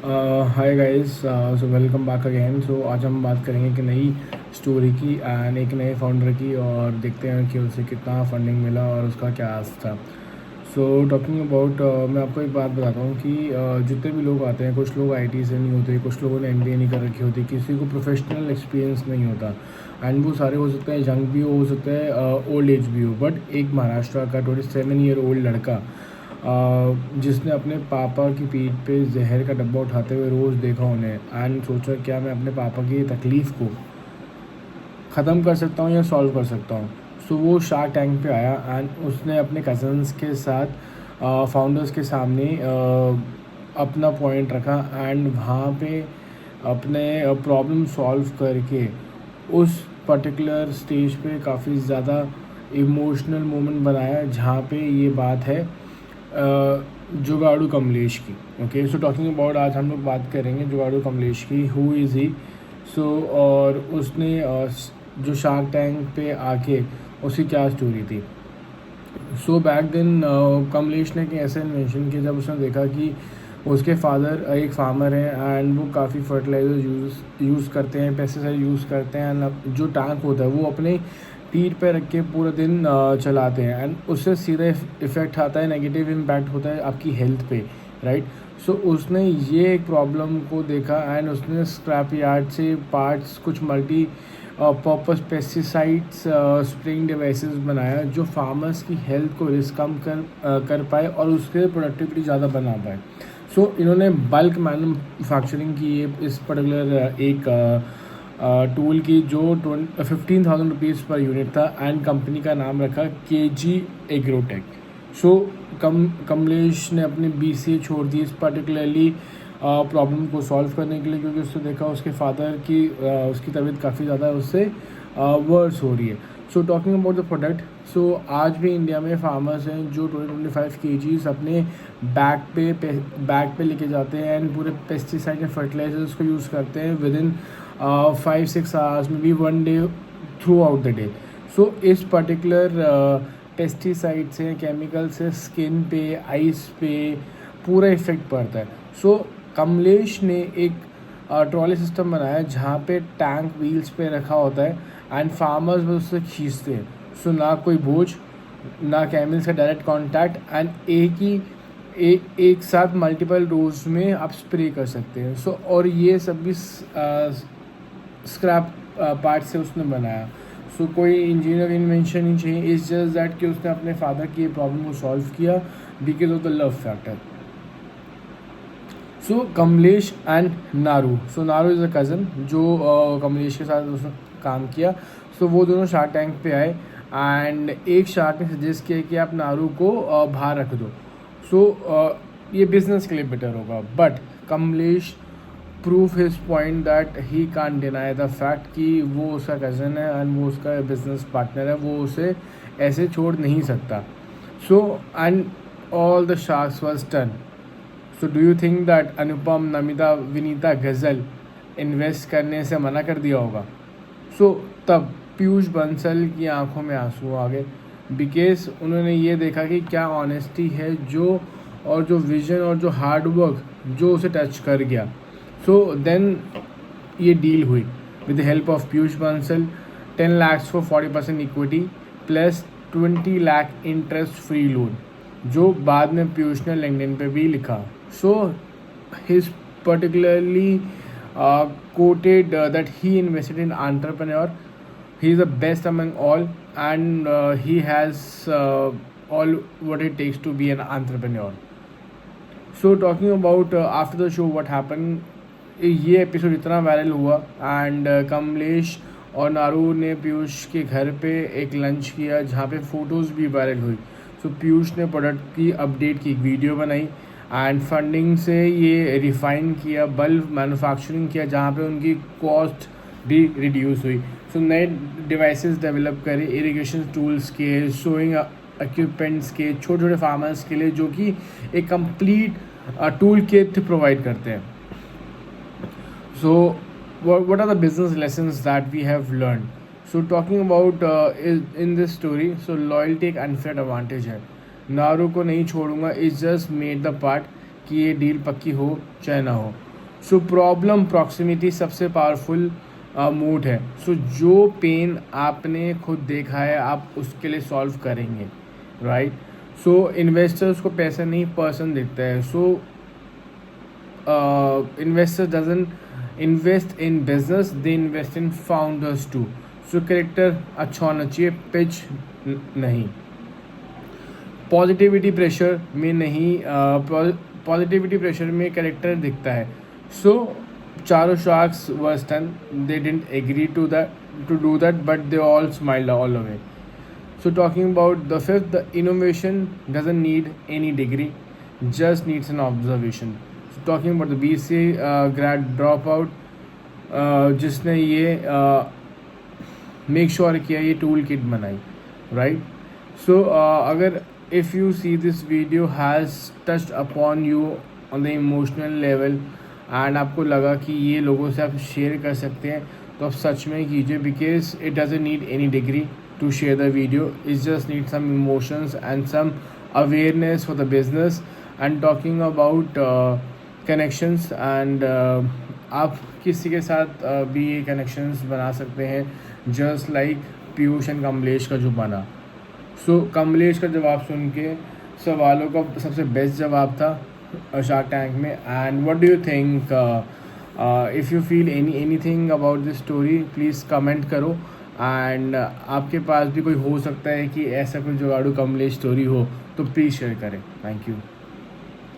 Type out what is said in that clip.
हाय guys, so welcome back again. So आज हम बात करेंगे एक नई स्टोरी की एंड एक नए फाउंडर की, और देखते हैं कि उसे कितना फंडिंग मिला और उसका क्या आस था। सो टॉकिंग अबाउट, मैं आपको एक बात बताता हूँ कि जितने भी लोग आते हैं, कुछ लोग आईटी से नहीं होते, कुछ लोगों ने एमबीए नहीं कर रखी होती, किसी को प्रोफेशनल एक्सपीरियंस नहीं होता, एंड वो सारे हो सकते हैं यंग भी हो सकते हैं, ओल्ड एज भी हो। बट एक महाराष्ट्र का 27 ईयर ओल्ड लड़का जिसने अपने पापा की पीठ पे जहर का डब्बा उठाते हुए रोज़ देखा उन्हें, एंड सोचा क्या मैं अपने पापा की तकलीफ़ को ख़त्म कर सकता हूँ या सॉल्व कर सकता हूँ। सो वो शार्क टैंक पे आया एंड उसने अपने कज़न्स के साथ फाउंडर्स के सामने अपना पॉइंट रखा, एंड वहाँ पे अपने प्रॉब्लम सॉल्व करके उस पर्टिकुलर स्टेज पे काफ़ी ज़्यादा इमोशनल मोमेंट बनाया, जहाँ पे ये बात है जुगाड़ू कमलेश की। ओके, सो टॉकिंग अबाउट, आज हम लोग बात करेंगे जुगाड़ू कमलेश की, हु इज़ ही। सो और उसने जो शार्क टैंक पे आके उसकी क्या स्टोरी थी। सो बैक देन कमलेश ने ऐसा इन्वेंशन किया जब उसने देखा कि उसके फादर एक फार्मर हैं एंड वो काफ़ी फर्टिलाइजर यूज़ करते हैं, पेस्टिसाइड यूज़ करते हैं, एंड जो टैंक होता है वो अपने पीठ पे रख के पूरा दिन चलाते हैं, एंड उससे सीधा इफ़ेक्ट आता है, नेगेटिव इम्पैक्ट होता है आपकी हेल्थ पे, राइट। सो उसने ये एक प्रॉब्लम को देखा एंड उसने स्क्रैप यार्ड से पार्ट्स, कुछ multi purpose pesticides spraying devices बनाया जो फार्मर्स की हेल्थ को रिस्क कम कर पाए और उसके प्रोडक्टिविटी ज़्यादा बना पाए। सो इन्होंने बल्क मैन्युफैक्चरिंग की इस पर्टिकुलर एक टूल की जो 15,000 रुपीज़ पर यूनिट था, एंड कंपनी का नाम रखा KG एग्रोटेक। सो कमलेश ने अपनी BCA छोड़ दी इस पर्टिकुलरली प्रॉब्लम को सॉल्व करने के लिए, क्योंकि उसने देखा उसके फादर की उसकी तबीयत काफ़ी ज़्यादा उससे वर्स हो रही है। So talking about the product, so आज भी इंडिया में फार्मर्स हैं जो 20-25 kgs अपने बैक पे लेके जाते हैं एंड पूरे पेस्टिसाइड एंड फर्टिलाइजर्स को यूज़ करते हैं विद इन 5-6 आवर्स में भी 1 day throughout the day. So इस पर्टिकुलर पेस्टिसाइड से, केमिकल से स्किन पे, आइस पे पूरा इफेक्ट पड़ता है। सो कमलेश ने एक ट्रॉली सिस्टम बनाया जहाँ पे टैंक व्हील्स पे रखा होता है एंड फार्मर्स बस उससे खींचते हैं। सो ना कोई बोझ, ना केमिकल्स का डायरेक्ट कांटेक्ट, एंड एक साथ मल्टीपल रोज में आप स्प्रे कर सकते हैं। सो और ये सब भी स्क्रैप पार्ट से उसने बनाया। सो कोई इंजीनियर इन्वेंशन नहीं चाहिए, इट्स जस्ट दैट कि उसने अपने फादर की प्रॉब्लम को सॉल्व किया because of the love factor. So Kamlesh and Naru, so Naru is a cousin जो कमलेश के साथ उसने काम किया। सो वो दोनों शार्क टैंक पे आए एंड एक शार्क ने सजेस्ट किया कि आप नारू को बाहर रख दो। सो ये बिजनेस के लिए बेटर होगा, but Kamlesh proof his point that he can't deny the fact कि वो उसका कज़न है एंड वो उसका बिजनेस पार्टनर है, वो उसे ऐसे छोड़ नहीं सकता। So and all the sharks was turn. So do you think that Anupam, Namita, Vinita, ghazal invest करने से मना कर दिया होगा? सो तब पीयूष बंसल की आंखों में आंसू आ गए, बिकॉज उन्होंने ये देखा कि क्या ऑनेस्टी है जो विजन और जो हार्ड वर्क जो उसे टच कर गया। सो देन ये डील हुई with the help of Piyush Bansal, 10 lakhs for 40% equity plus 20 lakh interest free loan, जो बाद में पीयूष ने लिंक्डइन पे भी लिखा। So his particularly quoted that he invested in entrepreneur. He is the best among all, and he has all what it takes to be an entrepreneur. So talking about after the show what happened, ये episode इतना viral हुआ and Kamlesh और नारू ने पीयूष के घर पे एक lunch किया जहाँ पे फ़ोटोज़ भी वायरल हुई। सो पीयूष ने प्रोडक्ट की अपडेट की एक वीडियो बनाई एंड फंडिंग से ये रिफ़ाइन किया, बल्क मैन्युफैक्चरिंग किया जहाँ पे उनकी कॉस्ट भी रिड्यूस हुई। सो नए डिवाइसेस डेवलप करे, इरिगेशन टूल्स के, सोइंग इक्विपमेंट्स के, छोटे छोटे फार्मर्स के लिए, जो कि एक कंप्लीट टूल किट प्रोवाइड करते हैं। So what are the business lessons that we have learned? So talking about in this story, so loyalty एक unfair advantage है। नारू को नहीं छोड़ूंगा, is just made the part कि ये डील पक्की हो चाहे ना हो। सो प्रॉब्लम प्रॉक्सिमिटी सबसे पावरफुल मूड है. सो जो पेन आपने खुद देखा है आप उसके लिए सॉल्व करेंगे, राइट. सो इन्वेस्टर्स को पैसा नहीं पर्सन दिखता है. So investor doesn't invest in business, they invest in founders too. So character अच्छा होना चाहिए, पिच नहीं. पॉजिटिविटी प्रेशर में नहीं, पॉजिटिविटी प्रेशर में कैरेक्टर दिखता है. सो चारों sharks were stunned, they didn't agree to do that but they all smiled all away. So talking about the fifth, the innovation doesn't need any degree, just needs an observation. So talking about the BCA grad dropout, जिसने ये make sure किया ये tool kit बनाई, right. सो अगर if you see this video has touched upon you on the emotional level and आपको लगा कि ये लोगों से आप शेयर कर सकते हैं, तो आप सच में कीजिए, because it doesn't need any degree to share the video. It just needs some emotions and some awareness for the business. And talking about connections and आप किसी के साथ भी ये कनेक्शंस बना सकते हैं, just like Piyush and Kamlesh का जो बना. सो कमलेश का जवाब सुन के सवालों का सबसे बेस्ट जवाब था शार्क टैंक में. And what do you think? If you feel anything about this story please comment करो. एंड आपके पास भी कोई हो सकता है कि ऐसा कोई जुगाड़ू कमलेश स्टोरी हो, तो प्लीज़ शेयर करें. Thank you.